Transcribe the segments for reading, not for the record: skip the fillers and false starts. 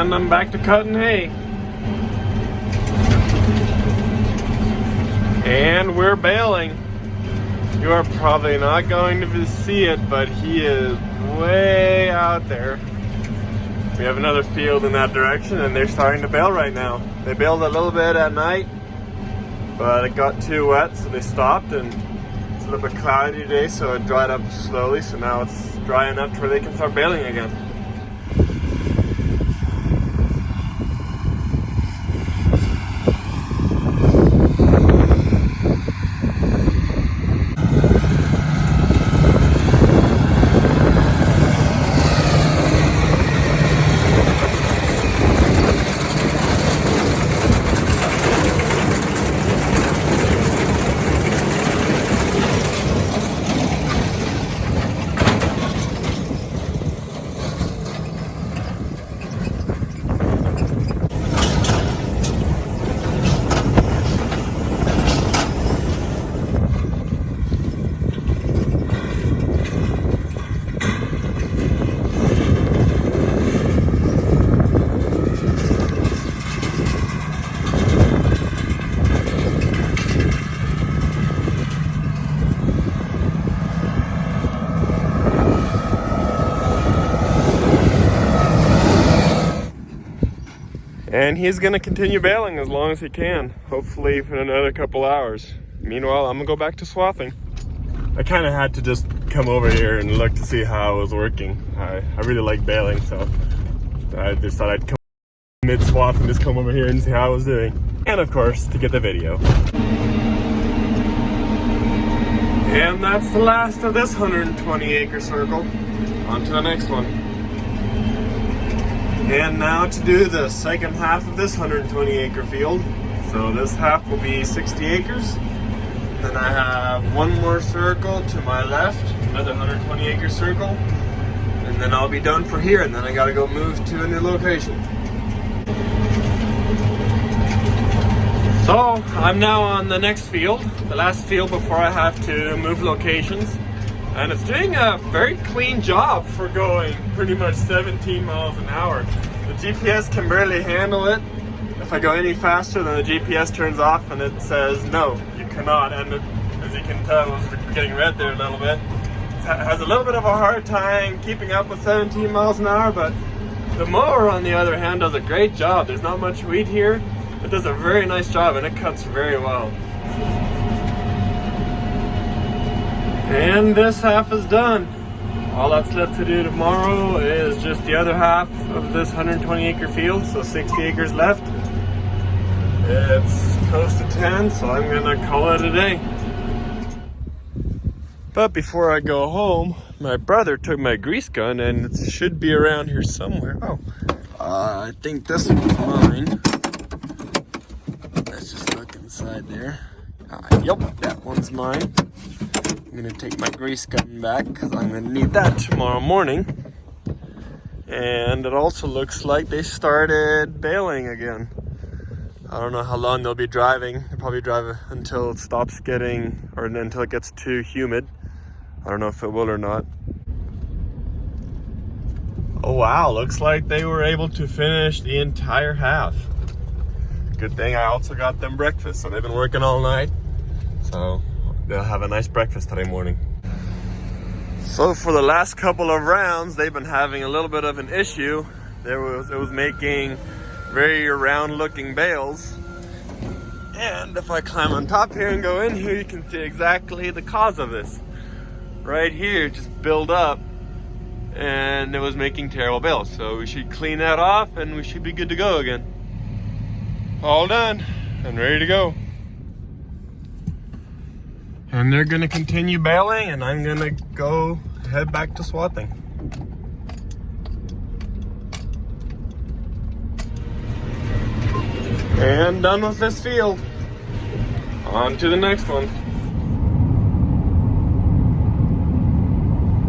And I'm back to cutting hay. And we're baling. You are probably not going to see it, but he is way out there. We have another field in that direction and they're starting to bale right now. They baled a little bit at night, but it got too wet, so they stopped, and it's a little bit cloudy today, so it dried up slowly, so now it's dry enough to where they can start baling again. And he's gonna continue baling as long as he can, hopefully for another couple hours. Meanwhile, I'm gonna go back to swathing. I kind of had to just come over here and look to see how it was working. I really like baling, so I just thought I'd come mid-swath and just come over here and see how I was doing. And of course, to get the video. And that's the last of this 120-acre circle. On to the next one. And now to do the second half of this 120-acre field. So this half will be 60 acres. Then I have one more circle to my left, another 120-acre circle. And then I'll be done for here, and then I gotta go move to a new location. So I'm now on the next field, the last field before I have to move locations. And it's doing a very clean job for going pretty much 17 miles an hour. The GPS can barely handle it. If I go any faster, then the GPS turns off and it says, no, you cannot. And as you can tell, it's getting red there a little bit. It has a little bit of a hard time keeping up with 17 miles an hour, but the mower, on the other hand, does a great job. There's not much wheat here. It does a very nice job, and it cuts very well. And this half is done. All that's left to do tomorrow is just the other half of this 120-acre field, so 60 acres left. It's close to 10, so I'm gonna call it a day. But before I go home, my brother took my grease gun, and it should be around here somewhere. Oh, I think this one's mine. Let's just look inside there. Yep, that one's mine. I'm gonna take my grease gun back because I'm gonna need that tomorrow morning. And it also looks like they started baling again. I don't know how long they'll be driving. They'll probably drive until it stops getting, or until it gets too humid. I don't know if it will or not. Oh wow, looks like they were able to finish the entire half. Good thing I also got them breakfast, so they've been working all night. So they'll have a nice breakfast today morning. So for the last couple of rounds, they've been having a little bit of an issue. It was making very round looking bales. And if I climb on top here and go in here, you can see exactly the cause of this. Right here, just build up, and it was making terrible bales. So we should clean that off and we should be good to go again. All done and ready to go. And they're gonna continue baling, and I'm gonna go head back to swathing. And done with this field. On to the next one.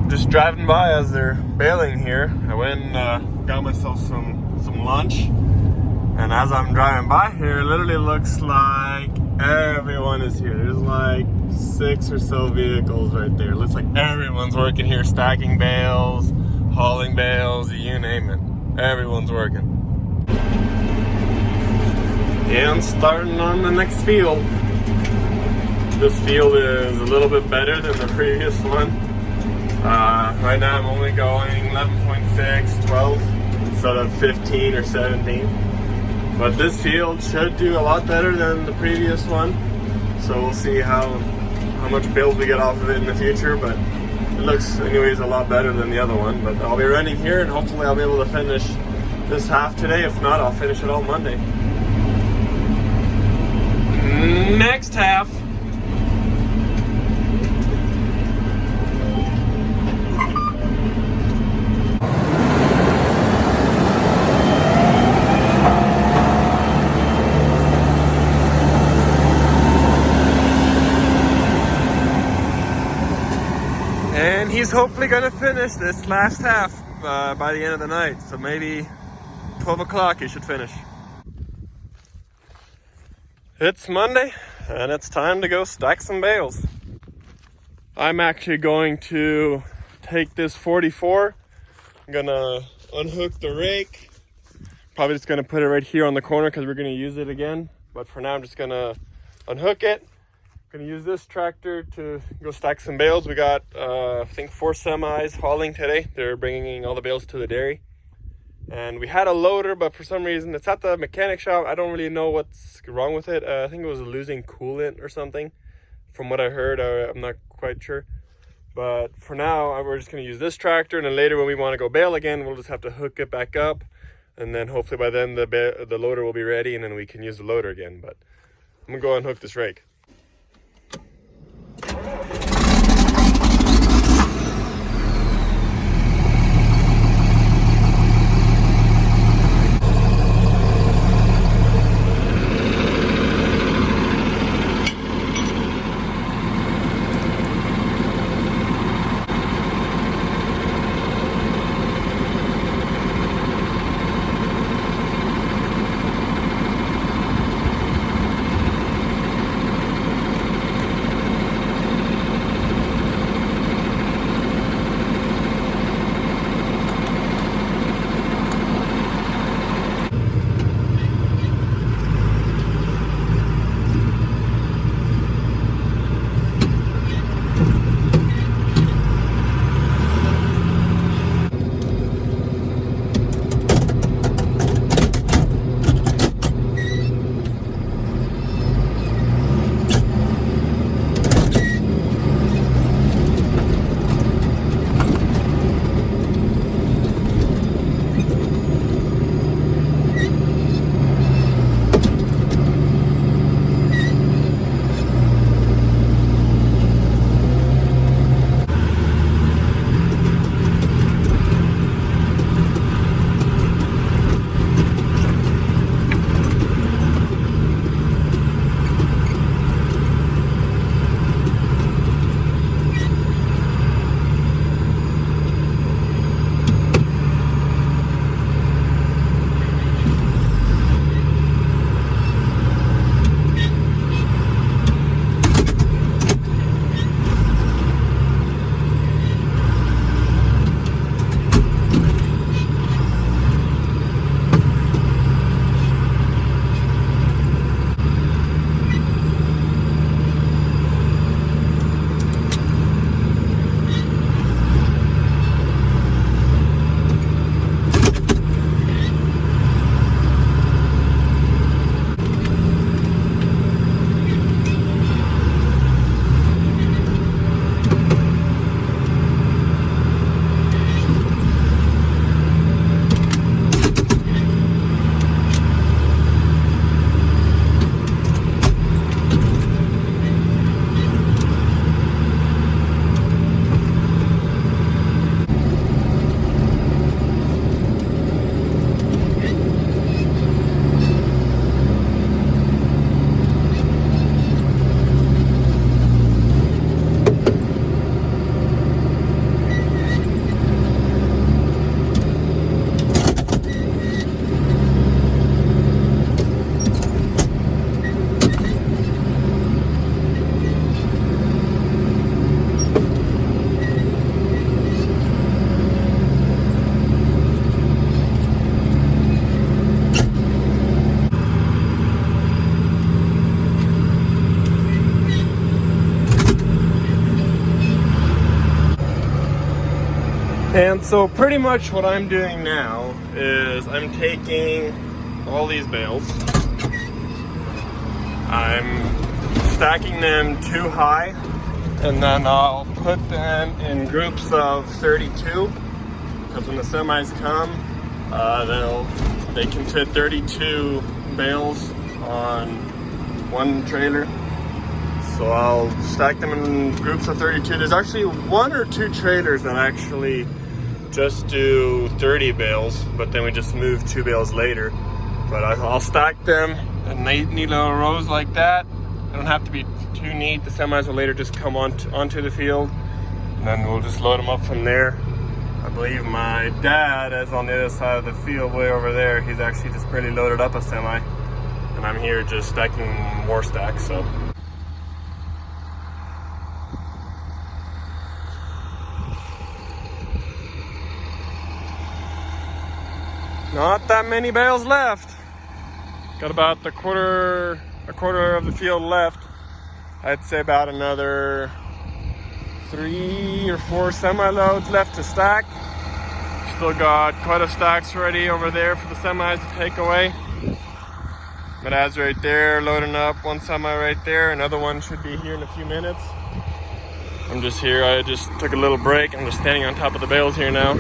Just driving by as they're baling here. I went and got myself some lunch. And as I'm driving by here, it literally looks like everyone is here. There's like 6 or so vehicles right there. It looks like everyone's working here, stacking bales, hauling bales, you name it. Everyone's working. And starting on the next field. This field is a little bit better than the previous one. Right now I'm only going 11.6, 12 instead of 15 or 17. But this field should do a lot better than the previous one. So we'll see how much bales we get off of it in the future. But it looks anyways a lot better than the other one. But I'll be running here and hopefully I'll be able to finish this half today. If not, I'll finish it all Monday. Next half. And he's hopefully going to finish this last half by the end of the night. So maybe 12 o'clock he should finish. It's Monday and it's time to go stack some bales. I'm actually going to take this 44. I'm going to unhook the rake. Probably just going to put it right here on the corner because we're going to use it again. But for now I'm just going to unhook it. Gonna use this tractor to go stack some bales. We got I think 4 semis hauling today. They're bringing all the bales to the dairy, and we had a loader, but for some reason it's at the mechanic shop. I don't really know what's wrong with it. I think it was losing coolant or something from what I heard. I'm not quite sure, but for now we're just gonna use this tractor, and then later when we want to go bale again, we'll just have to hook it back up, and then hopefully by then the loader will be ready, and then we can use the loader again. But I'm gonna go and hook this rake. And so pretty much what I'm doing now is I'm taking all these bales, I'm stacking them too high, and then I'll put them in groups of 32, because when the semis come, they can fit 32 bales on one trailer. So I'll stack them in groups of 32. There's actually 1 or 2 trailers that actually just do 30 bales, but then we just move 2 bales later. But I'll stack them in neat little rows like that. They don't have to be too neat. The semis will later just come onto the field, and then we'll just load them up from there. I believe my dad is on the other side of the field way over there. He's actually just barely loaded up a semi, and I'm here just stacking more stacks. So not that many bales left. Got about a quarter of the field left. I'd say about another 3 or 4 semi-loads left to stack. Still got quite a stacks ready over there for the semis to take away. My dad's right there loading up 1 semi right there. Another one should be here in a few minutes. I'm just here. I just took a little break. I'm just standing on top of the bales here now.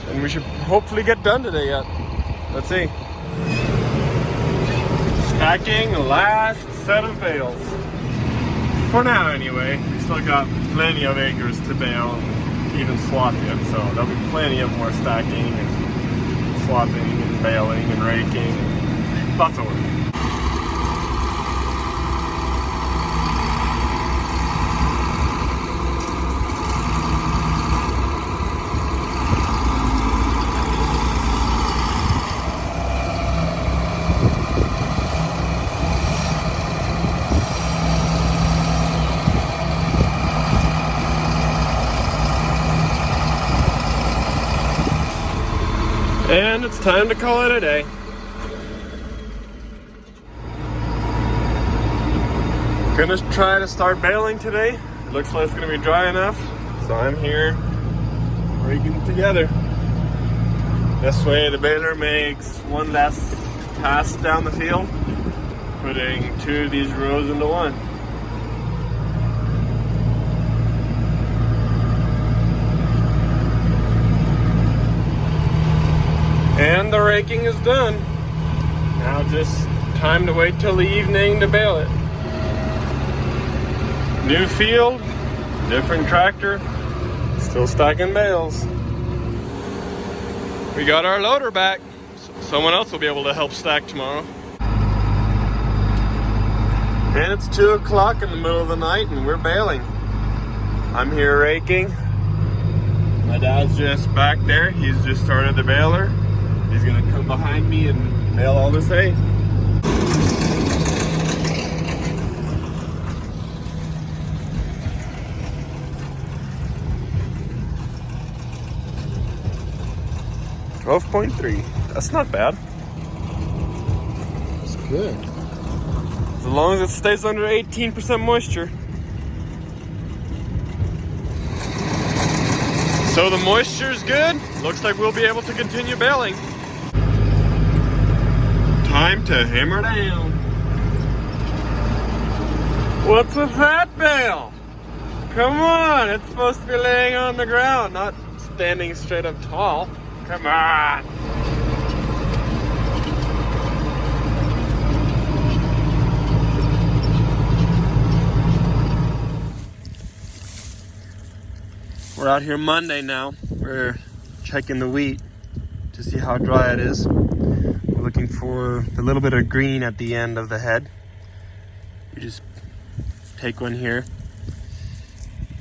And we should hopefully get done today yet. Let's see. Stacking the last set of bales. For now anyway. We still got plenty of acres to bale and even swap yet. So there'll be plenty of more stacking and swapping and baling and raking. Lots of work. And it's time to call it a day. Gonna try to start baling today. It looks like it's gonna be dry enough, so I'm here raking together. This way the baler makes one less pass down the field, putting 2 of these rows into 1. And the raking is done. Now just time to wait till the evening to bale it. New field, different tractor, still stacking bales. We got our loader back. Someone else will be able to help stack tomorrow. And it's 2 o'clock in the middle of the night and we're baling. I'm here raking. My dad's just back there. He's just started the baler. He's gonna come behind me and bale all this hay. .3. That's not bad. It's good. As long as it stays under 18% moisture. So the moisture's good. Looks like we'll be able to continue baling. Time to hammer down. What's with that bale? Come on, it's supposed to be laying on the ground, not standing straight up tall. Come on. We're out here Monday now. We're checking the wheat to see how dry it is. We're looking for a little bit of green at the end of the head. You just take one here.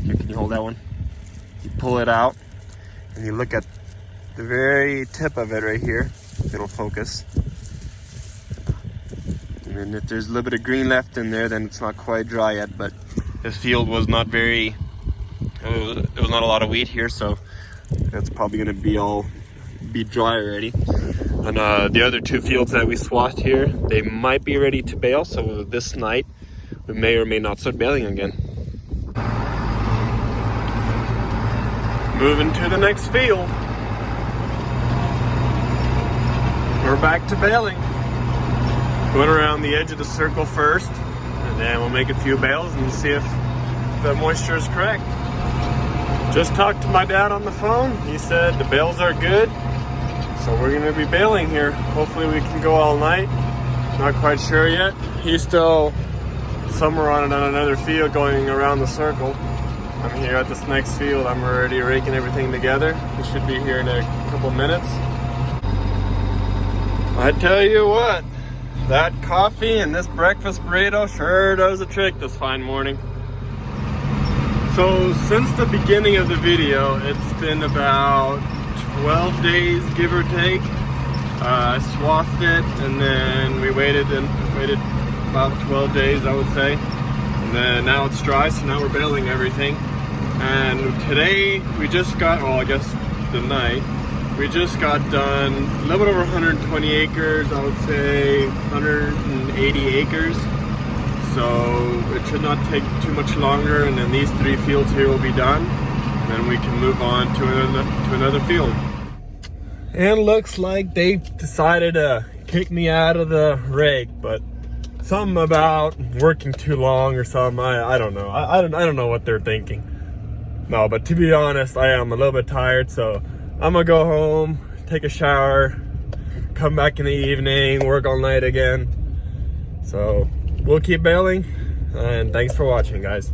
Here, can you hold that one? You pull it out and you look at the very tip of it right here. It'll focus. And then if there's a little bit of green left in there, then it's not quite dry yet, but the field was not very, there was not a lot of wheat here, so it's probably gonna be dry already. And the other 2 fields that we swathed here, they might be ready to bale, so this night we may or may not start baling again. moving to the next field. We're back to baling. Going around the edge of the circle first, and then we'll make a few bales and see if the moisture is correct. Just talked to my dad on the phone. He said the bales are good, so we're gonna be baling here. Hopefully we can go all night. Not quite sure yet. He's still somewhere on another field going around the circle. I'm here at this next field. I'm already raking everything together. He should be here in a couple minutes. I tell you what, that coffee and this breakfast burrito sure does a trick this fine morning. So since the beginning of the video, it's been about 12 days, give or take. I swathed it, and then we waited about 12 days, I would say. And then now it's dry, so now we're baling everything. And today we just got, well, I guess the night, we just got done a little bit over 120 acres, I would say 180 acres. So it should not take too much longer, and then these 3 fields here will be done. And then we can move on to another field. And looks like they've decided to kick me out of the rake, but something about working too long or something, I don't know. I don't know what they're thinking. No, but to be honest, I am a little bit tired, so I'm gonna go home, take a shower, come back in the evening, work all night again. So we'll keep baling, and thanks for watching, guys.